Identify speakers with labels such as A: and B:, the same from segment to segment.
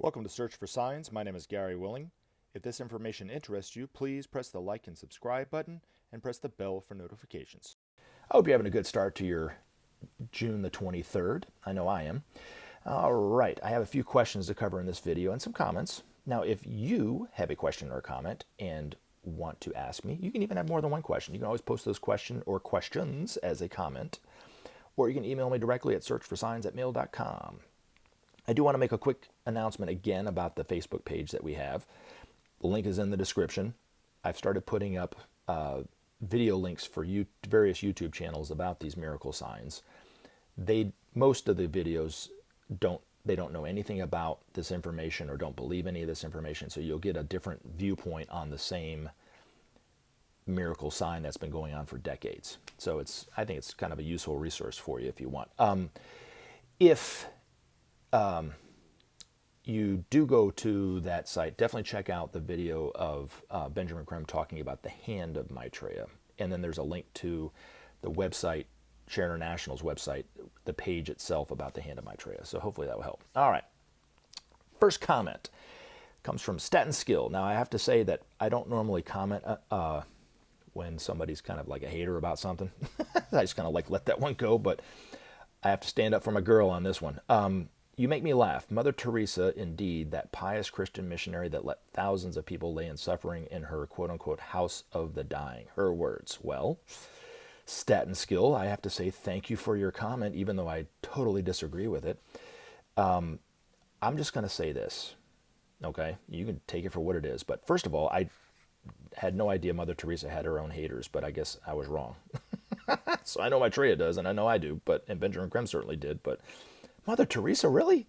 A: Welcome to Search for Signs. My name is Gary Willing. If this information interests you, please press the like and subscribe button and press the bell for notifications. I hope you're having a good start to your June the 23rd. I know I am. All right, I have a few questions to cover in this video and some comments. Now, if you have a question or a comment and want to ask me, you can even have more than one question. You can always post those questions as a comment, or you can email me directly at searchforsigns@mail.com. I do want to make a quick announcement again about the Facebook page that we have. The link is in the description. I've started putting up video links for various YouTube channels about these miracle signs. Most of the videos don't know anything about this information or don't believe any of this information, so you'll get a different viewpoint on the same miracle sign that's been going on for decades. So I think it's kind of a useful resource for you if you want. If you do go to that site, definitely check out the video of Benjamin Creme talking about the hand of Maitreya. And then there's a link to the website, Share International's website, the page itself about the hand of Maitreya. So hopefully that will help. All right. First comment comes from Staten Skill. Now, I have to say that I don't normally comment when somebody's kind of like a hater about something. I just kind of like let that one go, but I have to stand up for my girl on this one. You make me laugh. Mother Teresa, indeed, that pious Christian missionary that let thousands of people lay in suffering in her quote-unquote house of the dying. Her words. Well, Staten Skill, I have to say thank you for your comment, even though I totally disagree with it. I'm just going to say this, okay? You can take it for what it is. But first of all, I had no idea Mother Teresa had her own haters, but I guess I was wrong. So I know Maitreya does, and I know I do, and Benjamin Creme certainly did, but Mother Teresa, really?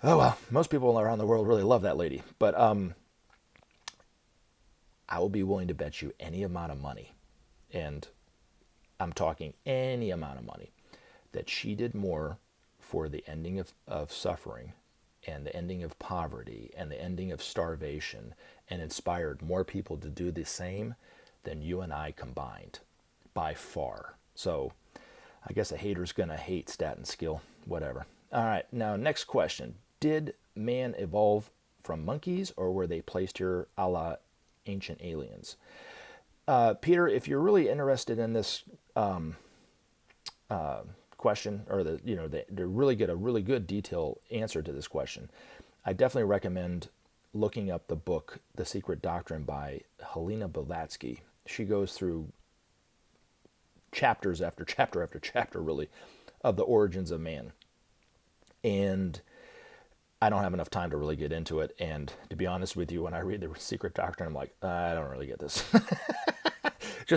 A: Oh, well, most people around the world really love that lady. But I will be willing to bet you any amount of money, and I'm talking any amount of money, that she did more for the ending of suffering and the ending of poverty and the ending of starvation and inspired more people to do the same than you and I combined, by far. So I guess a hater's going to hate Staten Skill. Whatever. All right. Now, next question. Did man evolve from monkeys, or were they placed here a la ancient aliens? Peter, if you're really interested in this question, or to really get a really good detailed answer to this question, I definitely recommend looking up the book, The Secret Doctrine by Helena Blavatsky. She goes through chapters after chapter after chapter, really, of the origins of man. And I don't have enough time to really get into it. And to be honest with you, when I read The Secret Doctrine, I'm like, I don't really get this.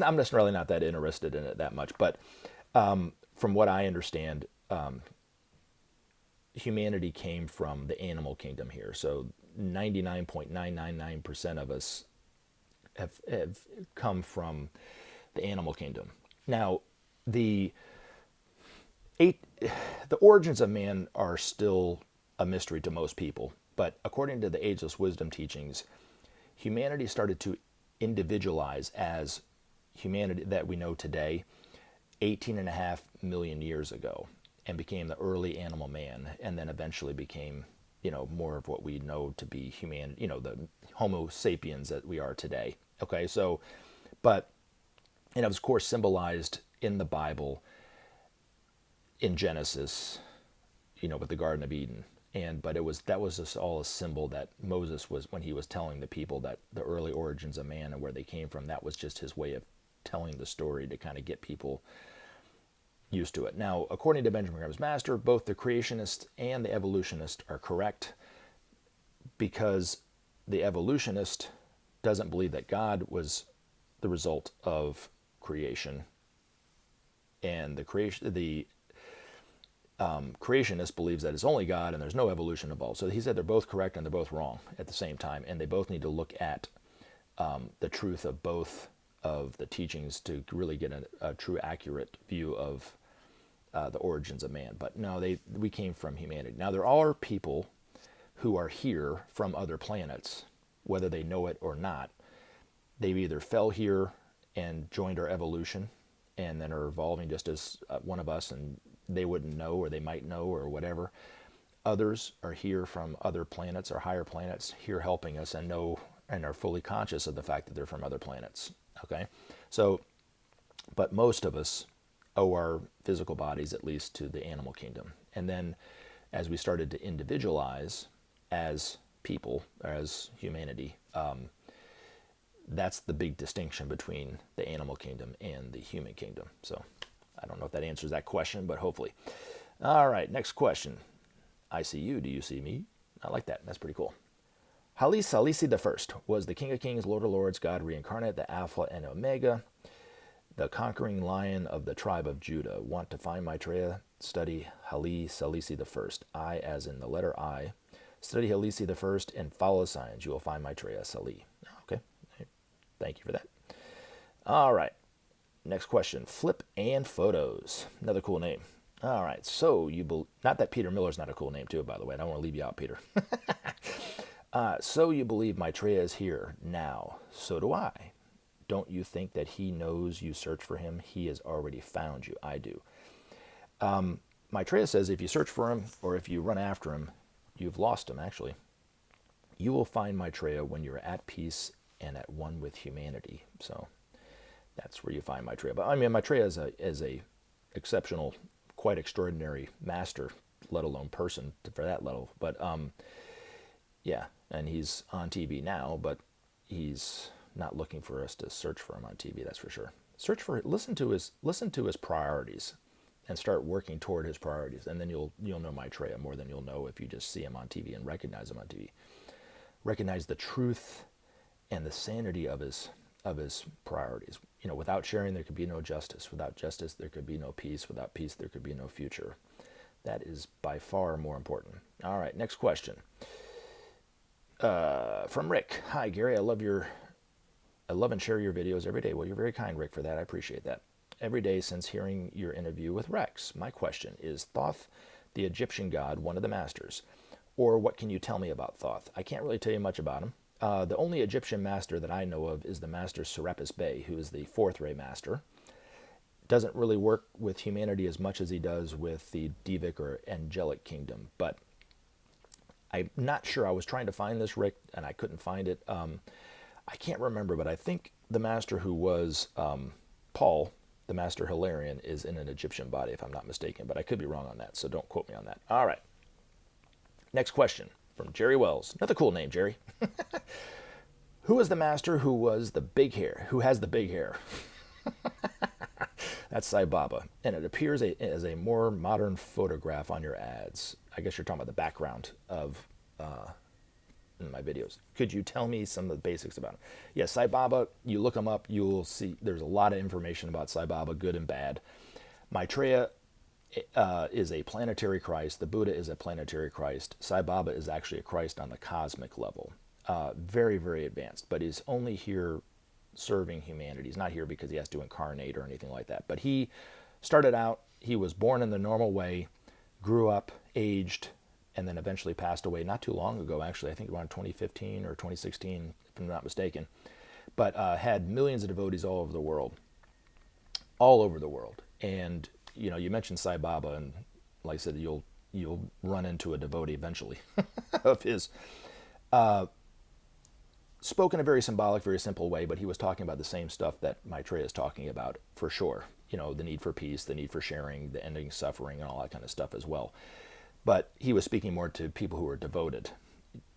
A: I'm just really not that interested in it that much. But from what I understand, humanity came from the animal kingdom here. So 99.999% of us have come from the animal kingdom. Now, the origins of man are still a mystery to most people, but according to the ageless wisdom teachings, humanity started to individualize as humanity that we know today 18.5 million years ago, and became the early animal man, and then eventually became, more of what we know to be humanity, the Homo sapiens that we are today. Okay, so, and it was, of course, symbolized in the Bible, in Genesis, with the Garden of Eden, but that was just all a symbol that Moses was, when he was telling the people that the early origins of man and where they came from, that was just his way of telling the story to kind of get people used to it. Now, according to Benjamin Creme's master, both the creationist and the evolutionist are correct, because the evolutionist doesn't believe that God was the result of creation, and the creationist believes that it's only God and there's no evolution involved. So he said they're both correct and they're both wrong at the same time, and they both need to look at the truth of both of the teachings to really get a true, accurate view of the origins of man. But no, we came from humanity. Now, there are people who are here from other planets, whether they know it or not. They either fell here and joined our evolution and then are evolving just as one of us, and they wouldn't know, or they might know, or whatever. others are here from other planets or higher planets here helping us and know and are fully conscious of the fact that they're from other planets. Okay? So, but most of us owe our physical bodies at least to the animal kingdom. And then as we started to individualize as people, or as humanity, that's the big distinction between the animal kingdom and the human kingdom. So I don't know if that answers that question, but hopefully. All right, next question. I see you. Do you see me? I like that. That's pretty cool. Haile Selassie I was the King of Kings, Lord of Lords, God reincarnate, the Alpha and Omega, the conquering lion of the tribe of Judah. Want to find Maitreya? Study Haile Selassie I. I as in the letter I. Study Haile Selassie I and follow the signs. You will find Maitreya Selassie. Okay. Thank you for that. All right. Next question. Flip and Photos. Another cool name. All right. So not that Peter Miller's not a cool name too, by the way. I don't want to leave you out, Peter. So you believe Maitreya is here now. So do I. Don't you think that he knows you search for him? He has already found you. I do. Maitreya says if you search for him or if you run after him, you've lost him, actually. You will find Maitreya when you're at peace and at one with humanity. So that's where you find Maitreya. But I mean, Maitreya is a exceptional, quite extraordinary master, let alone person for that level. But yeah, and he's on TV now, but he's not looking for us to search for him on TV. That's for sure. Listen to his priorities, and start working toward his priorities, and then you'll know Maitreya more than you'll know if you just see him on TV and recognize him on TV. Recognize the truth and the sanity of his priorities. You know, without sharing, there could be no justice. Without justice, there could be no peace. Without peace, there could be no future. That is by far more important. All right, next question. From Rick. Hi, Gary. I love and share your videos every day. Well, you're very kind, Rick, for that. I appreciate that. Every day since hearing your interview with Rex. My question is, Thoth, the Egyptian god, one of the masters? Or what can you tell me about Thoth? I can't really tell you much about him. The only Egyptian master that I know of is the master Serapis Bey, who is the fourth ray master. Doesn't really work with humanity as much as he does with the Devic or angelic kingdom. But I'm not sure. I was trying to find this, Rick, and I couldn't find it. I can't remember, but I think the master who was Paul, the master Hilarion, is in an Egyptian body, if I'm not mistaken. But I could be wrong on that, so don't quote me on that. All right. Next question from Jerry Wells. Another cool name, Jerry. Who is the master who has the big hair? That's Sai Baba, and it appears as a more modern photograph on your ads. I guess you're talking about the background of in my videos. Could you tell me some of the basics about him? Yes, Sai Baba, you look him up, you'll see there's a lot of information about Sai Baba, good and bad. Maitreya is a planetary Christ. The Buddha is a planetary Christ. Sai Baba is actually a Christ on the cosmic level. Very, very advanced, but he's only here serving humanity. He's not here because he has to incarnate or anything like that. But he started out, he was born in the normal way, grew up, aged, and then eventually passed away not too long ago, actually. I think around 2015 or 2016, if I'm not mistaken. But had millions of devotees all over the world. All over the world. And, you know, you mentioned Sai Baba, and like I said, you'll run into a devotee eventually of his. Spoke in a very symbolic, very simple way, but he was talking about the same stuff that Maitreya is talking about, for sure. You know, the need for peace, the need for sharing, the ending suffering, and all that kind of stuff as well. But he was speaking more to people who are devoted.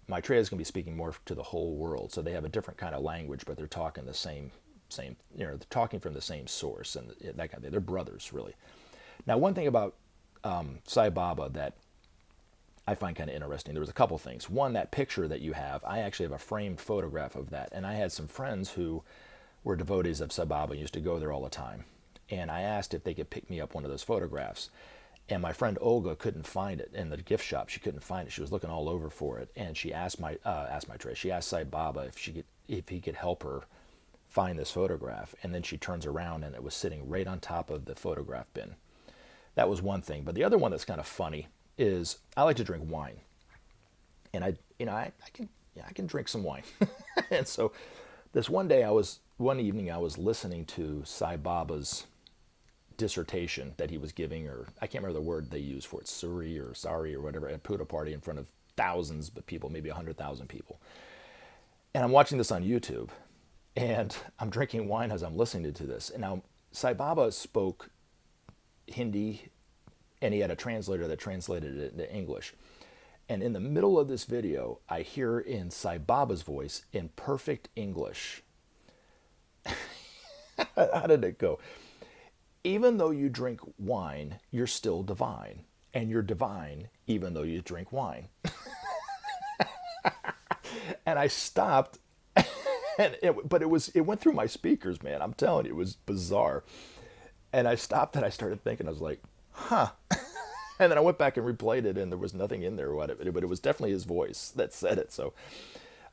A: Maitreya is going to be speaking more to the whole world, so they have a different kind of language, but they're talking the same, you know, they're talking from the same source, and that kind of thing. They're brothers, really. Now, one thing about Sai Baba that I find kind of interesting. There was a couple things. One, that picture that you have, I actually have a framed photograph of that. And I had some friends who were devotees of Sai Baba and used to go there all the time. And I asked if they could pick me up one of those photographs. And my friend Olga couldn't find it in the gift shop. She couldn't find it. She was looking all over for it. And she asked Maitreya, she asked Sai Baba if he could help her find this photograph. And then she turns around and it was sitting right on top of the photograph bin. That was one thing. But the other one that's kind of funny is I like to drink wine, and I can drink some wine. And so this one evening I was listening to Sai Baba's dissertation that he was giving, or I can't remember the word they used for it, sorry or whatever, at a Puda party in front of thousands of people, maybe 100,000 people. And I'm watching this on YouTube, and I'm drinking wine as I'm listening to this. And now Sai Baba spoke Hindi, and he had a translator that translated it into English. And in the middle of this video, I hear in Sai Baba's voice, in perfect English, how did it go? Even though you drink wine, you're still divine. And you're divine even though you drink wine. And I stopped, but it went through my speakers, man. I'm telling you, it was bizarre. And I stopped and I started thinking, I was like, huh. And then I went back and replayed it, and there was nothing in there, but it was definitely his voice that said it. So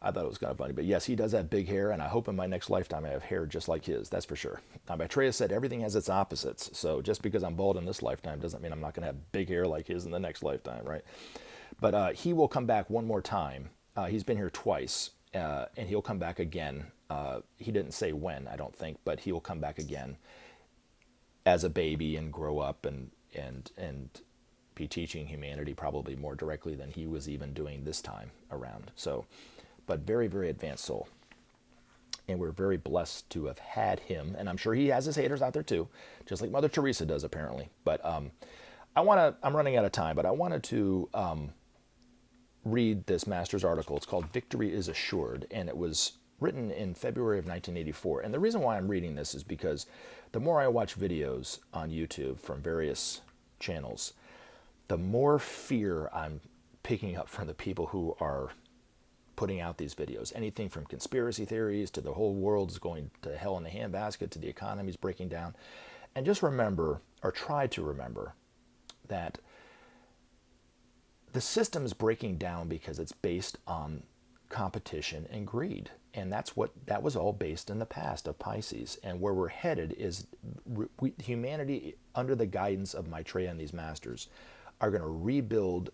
A: I thought it was kind of funny. But yes, he does have big hair, and I hope in my next lifetime I have hair just like his, that's for sure. Now, Maitreya said everything has its opposites. So just because I'm bald in this lifetime doesn't mean I'm not going to have big hair like his in the next lifetime, right? But he will come back one more time. He's been here twice, and he'll come back again. He didn't say when, I don't think, but he will come back again as a baby and grow up and be teaching humanity probably more directly than he was even doing this time around. So, but very, very advanced soul. And we're very blessed to have had him. And I'm sure he has his haters out there too, just like Mother Teresa does apparently. But I'm running out of time, but I wanted to read this master's article. It's called Victory is Assured, and it was written in February of 1984. And the reason why I'm reading this is because the more I watch videos on YouTube from various channels, the more fear I'm picking up from the people who are putting out these videos. Anything from conspiracy theories to the whole world is going to hell in a handbasket to the economy's breaking down. And just remember, or try to remember, that the system is breaking down because it's based on competition and greed. And that was all based in the past of Pisces. And where we're headed is humanity, under the guidance of Maitreya and these masters, are going to rebuild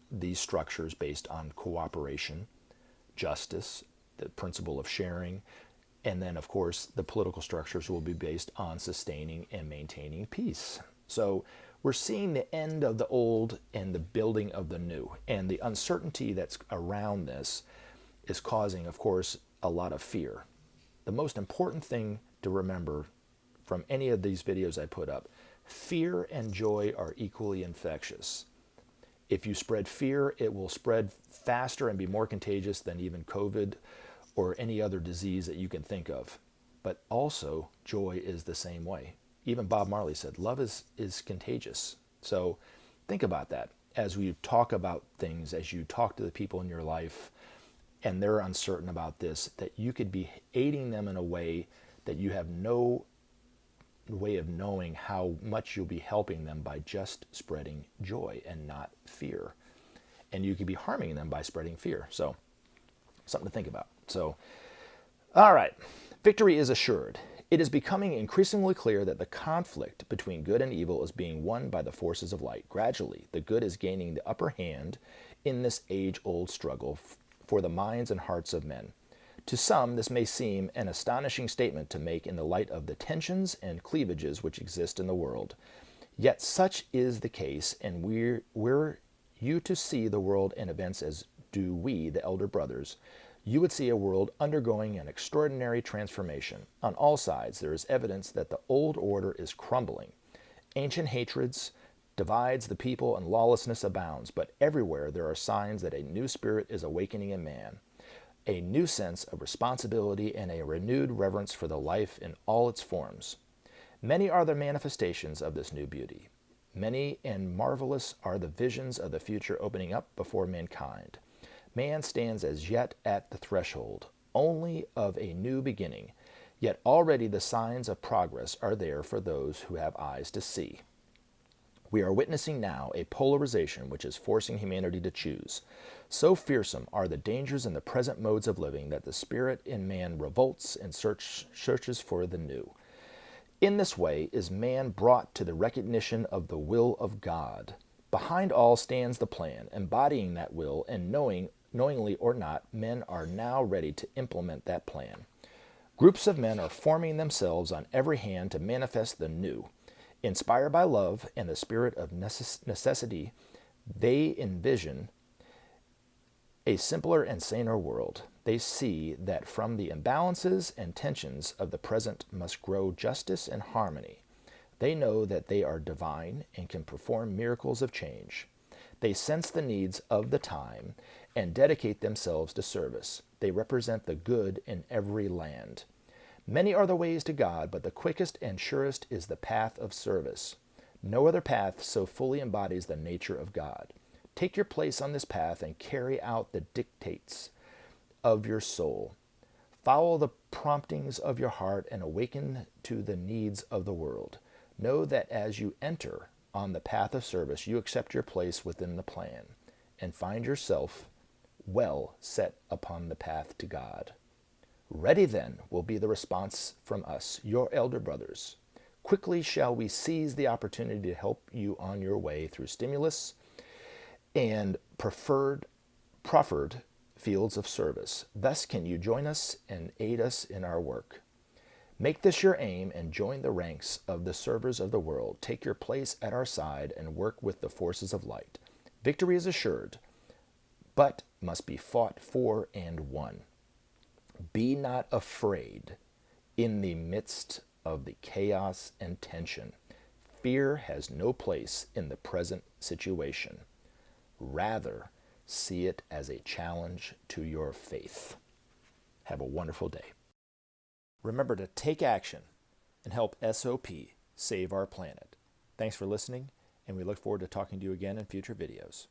A: these structures based on cooperation, justice, the principle of sharing, and then, of course, the political structures will be based on sustaining and maintaining peace. So we're seeing the end of the old and the building of the new. And the uncertainty that's around this is causing, of course, a lot of fear. The most important thing to remember from any of these videos I put up, fear and joy are equally infectious. If you spread fear, it will spread faster and be more contagious than even COVID or any other disease that you can think of. But also, joy is the same way. Even Bob Marley said, love is contagious. So think about that as we talk about things, as you talk to the people in your life, and they're uncertain about this, that you could be aiding them in a way that you have no way of knowing how much you'll be helping them by just spreading joy and not fear. And you could be harming them by spreading fear. So, something to think about. So, all right. Victory is assured. It is becoming increasingly clear that the conflict between good and evil is being won by the forces of light. Gradually, the good is gaining the upper hand in this age-old struggle for the minds and hearts of men. To some, this may seem an astonishing statement to make in the light of the tensions and cleavages which exist in the world. Yet such is the case, and were you to see the world and events as do we, the elder brothers, you would see a world undergoing an extraordinary transformation. On all sides, there is evidence that the old order is crumbling. Ancient hatreds divides the people and lawlessness abounds, but everywhere there are signs that a new spirit is awakening in man. A new sense of responsibility and a renewed reverence for the life in all its forms. Many are the manifestations of this new beauty. Many and marvelous are the visions of the future opening up before mankind. Man stands as yet at the threshold, only of a new beginning, yet already the signs of progress are there for those who have eyes to see. We are witnessing now a polarization which is forcing humanity to choose. So fearsome are the dangers in the present modes of living that the spirit in man revolts and searches for the new. In this way is man brought to the recognition of the will of God. Behind all stands the plan, embodying that will, and knowingly or not, men are now ready to implement that plan. Groups of men are forming themselves on every hand to manifest the new. Inspired by love and the spirit of necessity, they envision a simpler and saner world. They see that from the imbalances and tensions of the present must grow justice and harmony. They know that they are divine and can perform miracles of change. They sense the needs of the time and dedicate themselves to service. They represent the good in every land. Many are the ways to God, but the quickest and surest is the path of service. No other path so fully embodies the nature of God. Take your place on this path and carry out the dictates of your soul. Follow the promptings of your heart and awaken to the needs of the world. Know that as you enter on the path of service, you accept your place within the plan and find yourself well set upon the path to God. Ready then will be the response from us, your elder brothers. Quickly shall we seize the opportunity to help you on your way through stimulus and proffered fields of service. Thus can you join us and aid us in our work. Make this your aim and join the ranks of the servers of the world. Take your place at our side and work with the forces of light. Victory is assured, but must be fought for and won. Be not afraid in the midst of the chaos and tension. Fear has no place in the present situation. Rather, see it as a challenge to your faith. Have a wonderful day. Remember to take action and help SOP save our planet. Thanks for listening, and we look forward to talking to you again in future videos.